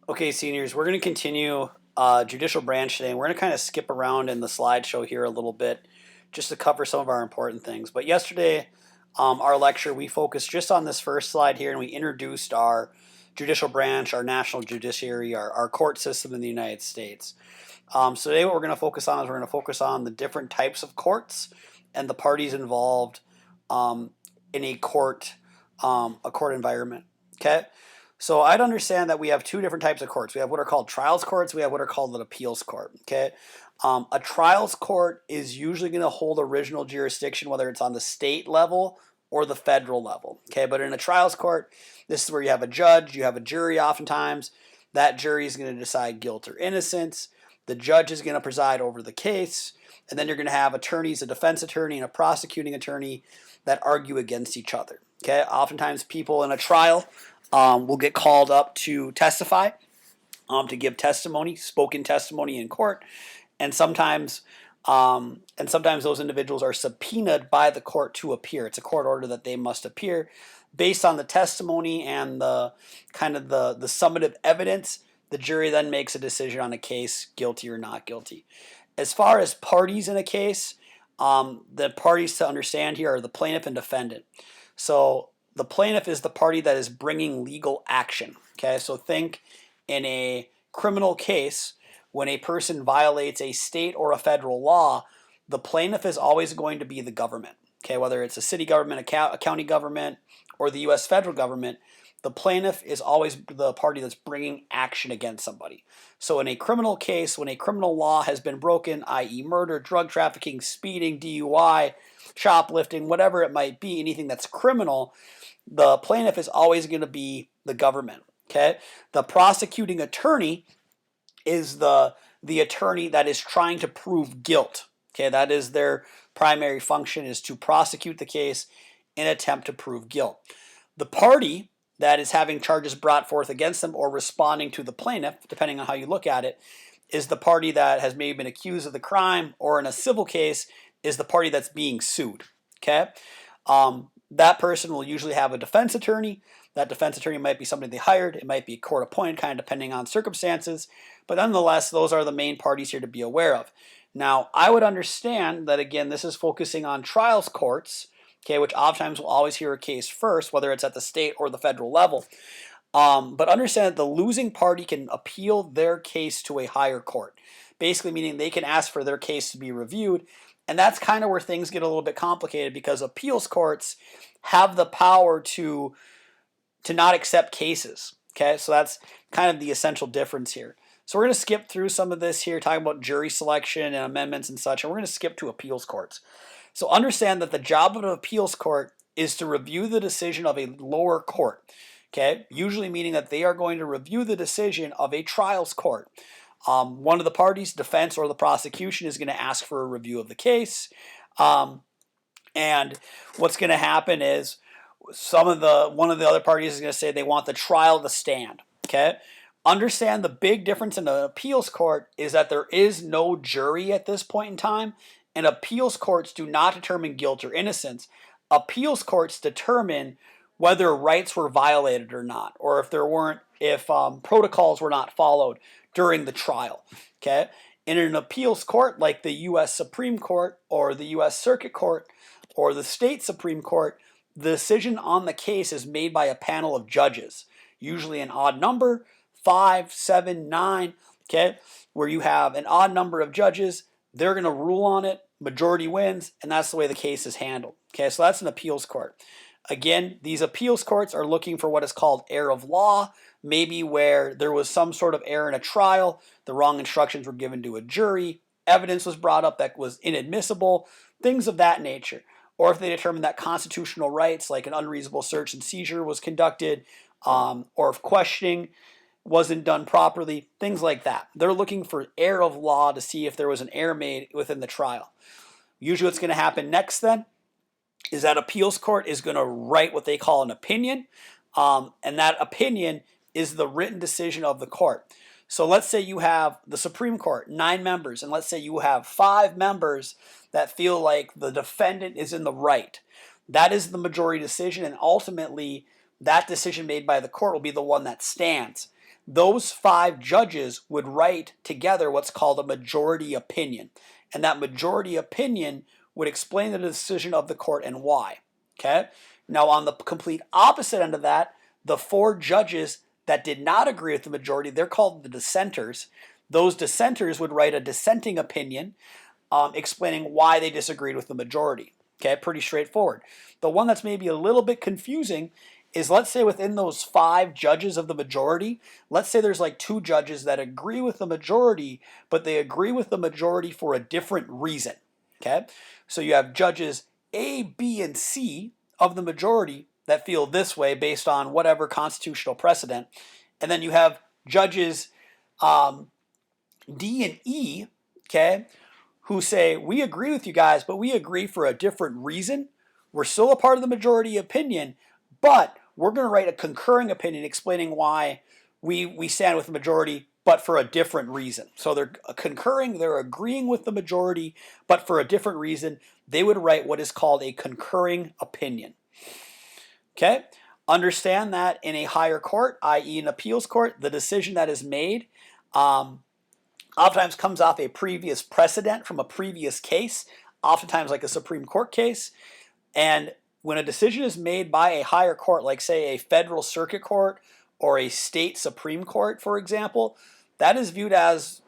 Okay, seniors, we're going to continue judicial branch today. We're going to kind of skip around in the slideshow here a little bit just to cover some of our important things. But yesterday, our lecture, we focused just on this first slide here and we introduced our judicial branch, our national judiciary, our court system in the United States. So today what we're going to focus on is we're going to focus on the different types of courts and the parties involved in a court environment. Okay? So I'd understand that we have two different types of courts. We have what are called trials courts. We have what are called an appeals court. Okay, a trials court is usually going to hold original jurisdiction, whether it's on the state level or the federal level. Okay, but in a trials court, this is where you have a judge, you have a jury. Oftentimes, that jury is going to decide guilt or innocence. The judge is going to preside over the case, and then you're going to have attorneys, a defense attorney and a prosecuting attorney that argue against each other. Okay, oftentimes people in a trial will get called up to testify, to give testimony, spoken testimony in court, and sometimes those individuals are subpoenaed by the court to appear. It's a court order that they must appear based on the testimony and the summative evidence. The jury then makes a decision on a case, guilty or not guilty. As far as parties in a case, the parties to understand here are the plaintiff and defendant. So the plaintiff is the party that is bringing legal action. Okay, so think in a criminal case, when a person violates a state or a federal law, the plaintiff is always going to be the government. Okay, whether it's a city government, a county government, or the U.S. federal government, the plaintiff is always the party that's bringing action against somebody. So in a criminal case, when a criminal law has been broken, i.e. murder, drug trafficking, speeding, DUI, shoplifting, whatever it might be, anything that's criminal, the plaintiff is always going to be the government. Okay, the prosecuting attorney is the attorney that is trying to prove guilt. Okay, that is their primary function, is to prosecute the case and attempt to prove guilt. The party that is having charges brought forth against them or responding to the plaintiff, depending on how you look at it, is the party that has maybe been accused of the crime, or in a civil case, is the party that's being sued. Okay, that person will usually have a defense attorney. That defense attorney might be somebody they hired. It might be court appointed, kind of depending on circumstances. But nonetheless, those are the main parties here to be aware of. Now, I would understand that, again, this is focusing on trials courts, okay, which oftentimes will always hear a case first, whether it's at the state or the federal level. But understand that the losing party can appeal their case to a higher court, basically meaning they can ask for their case to be reviewed. And that's kind of where things get a little bit complicated, because appeals courts have the power to not accept cases. Okay, so that's kind of the essential difference here. So we're going to skip through some of this here, talking about jury selection and amendments and such, and we're going to skip to appeals courts. So understand that the job of an appeals court is to review the decision of a lower court. Okay, usually meaning that they are going to review the decision of a trials court. One of the parties, defense or the prosecution, is going to ask for a review of the case. And what's going to happen is one of the other parties is going to say they want the trial to stand. Okay? Understand the big difference in an appeals court is that there is no jury at this point in time, and appeals courts do not determine guilt or innocence. Appeals courts determine whether rights were violated or not, or if protocols were not followed during the trial. Okay? In an appeals court like the U.S. Supreme Court or the U.S. Circuit Court or the state Supreme Court, the decision on the case is made by a panel of judges, usually an odd number, 5, 7, 9, okay, where you have an odd number of judges. They're going to rule on it, majority wins, and that's the way the case is handled. Okay, so that's an appeals court. Again, these appeals courts are looking for what is called error of law, maybe where there was some sort of error in a trial, the wrong instructions were given to a jury, evidence was brought up that was inadmissible, things of that nature. Or if they determine that constitutional rights, like an unreasonable search and seizure, was conducted, or if questioning wasn't done properly, things like that. They're looking for error of law to see if there was an error made within the trial. Usually what's going to happen next then is that appeals court is going to write what they call an opinion, and that opinion is the written decision of the court. So let's say you have the Supreme Court, 9 members, and let's say you have 5 members that feel like the defendant is in the right. That is the majority decision, and ultimately that decision made by the court will be the one that stands. those 5 judges would write together what's called a majority opinion. And that majority opinion would explain the decision of the court and why. Okay? Now, on the complete opposite end of that, the 4 judges that did not agree with the majority, they're called the dissenters. Those dissenters would write a dissenting opinion explaining why they disagreed with the majority. Okay, pretty straightforward. The one that's maybe a little bit confusing is, let's say within those 5 judges of the majority, let's say there's like 2 judges that agree with the majority, but they agree with the majority for a different reason. Okay, so you have judges A, B, and C of the majority that feel this way based on whatever constitutional precedent, and then you have judges D and E, okay, who say, we agree with you guys, but we agree for a different reason. We're still a part of the majority opinion, but we're going to write a concurring opinion explaining why we stand with the majority, but for a different reason. So they're concurring, they're agreeing with the majority, but for a different reason. They would write what is called a concurring opinion. Okay? Understand that in a higher court, i.e. an appeals court, the decision that is made oftentimes comes off a previous precedent from a previous case, oftentimes like a Supreme Court case. And when a decision is made by a higher court, like say a federal circuit court or a state Supreme Court, for example, that is viewed as,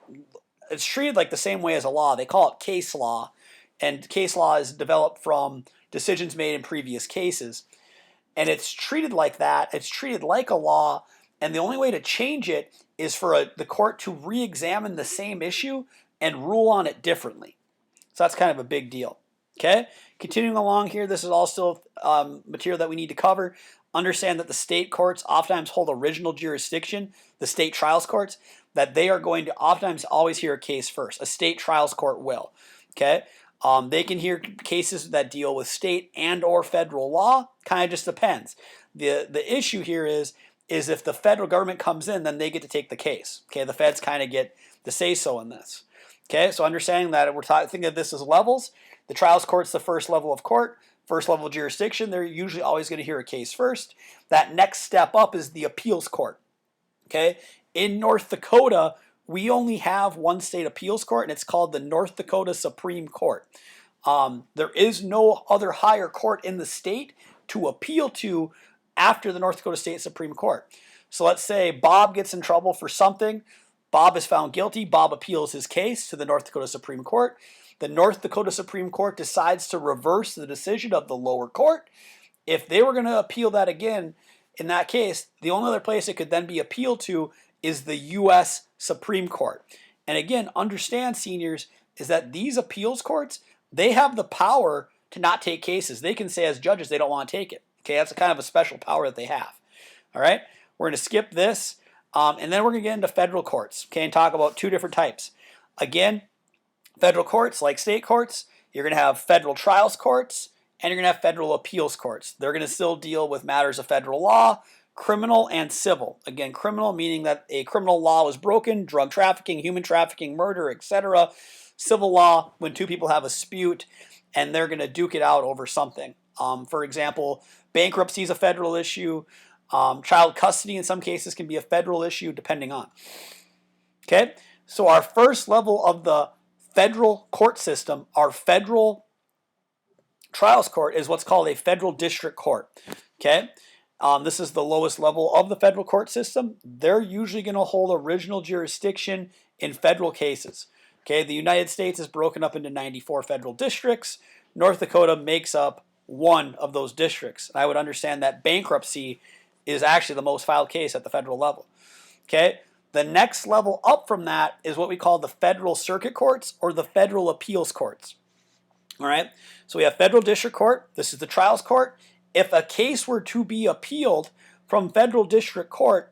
it's treated like the same way as a law. They call it case law. And case law is developed from decisions made in previous cases. And it's treated like that. It's treated like a law. And the only way to change it is for the court to re-examine the same issue and rule on it differently. So that's kind of a big deal. Okay? Continuing along here, this is all still material that we need to cover. Understand that the state courts oftentimes hold original jurisdiction, the state trials courts, that they are going to oftentimes always hear a case first. A state trials court will. Okay? They can hear cases that deal with state and or federal law. Kind of just depends. The issue here is if the federal government comes in, then they get to take the case. Okay, the feds kind of get the say-so in this. Okay, so understanding that we're thinking of this as levels. The trials court's the first level of court, first level of jurisdiction. They're usually always going to hear a case first. That next step up is the appeals court. Okay, in North Dakota, we only have one state appeals court, and it's called the North Dakota Supreme Court. There is no other higher court in the state to appeal to after the North Dakota State Supreme Court. So let's say Bob gets in trouble for something. Bob is found guilty. Bob appeals his case to the North Dakota Supreme Court. The North Dakota Supreme Court decides to reverse the decision of the lower court. If they were going to appeal that again, in that case, the only other place it could then be appealed to is the U.S. Supreme Court. And again, understand, seniors, is that these appeals courts, they have the power to not take cases. They can say as judges they don't want to take it. Okay, that's a kind of a special power that they have. All right, we're going to skip this, and then we're going to get into federal courts. Okay, and talk about 2 different types. Again, federal courts, like state courts, you're going to have federal trials courts, and you're going to have federal appeals courts. They're going to still deal with matters of federal law, criminal, and civil. Again, criminal meaning that a criminal law was broken, drug trafficking, human trafficking, murder, etc. Civil law, when 2 people have a dispute, and they're going to duke it out over something. For example, bankruptcy is a federal issue. Child custody in some cases can be a federal issue depending on. Okay, so our first level of the federal court system, our federal trials court, is what's called a federal district court. Okay, this is the lowest level of the federal court system. They're usually going to hold original jurisdiction in federal cases. Okay, the United States is broken up into 94 federal districts. North Dakota makes up one of those districts. I would understand that bankruptcy is actually the most filed case at the federal level. Okay, the next level up from that is what we call the federal circuit courts or the federal appeals courts. All right, so we have federal district court. This is the trials court. If a case were to be appealed from federal district court,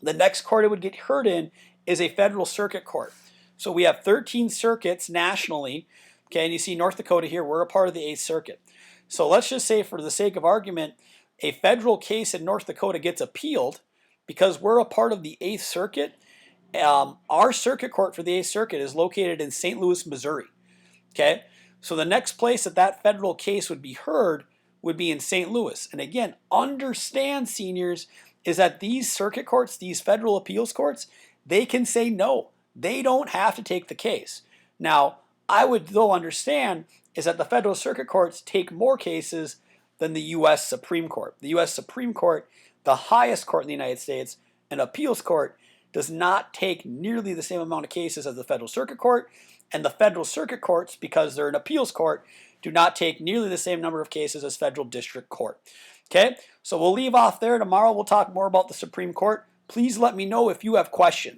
the next court it would get heard in is a federal circuit court. So we have 13 circuits nationally. Okay, and you see North Dakota here, we're a part of the 8th Circuit. So let's just say, for the sake of argument, a federal case in North Dakota gets appealed because we're a part of the 8th Circuit. Our circuit court for the 8th Circuit is located in St. Louis, Missouri. Okay, so the next place that federal case would be heard would be in St. Louis. And again, understand, seniors, is that these circuit courts, these federal appeals courts, they can say no. They don't have to take the case. Now, I would though understand is that the federal circuit courts take more cases than the U.S. Supreme Court. The U.S. Supreme Court, the highest court in the United States, an appeals court, does not take nearly the same amount of cases as the federal circuit court, and the federal circuit courts, because they're an appeals court, do not take nearly the same number of cases as federal district court. Okay, so we'll leave off there. Tomorrow we'll talk more about the Supreme Court. Please let me know if you have questions.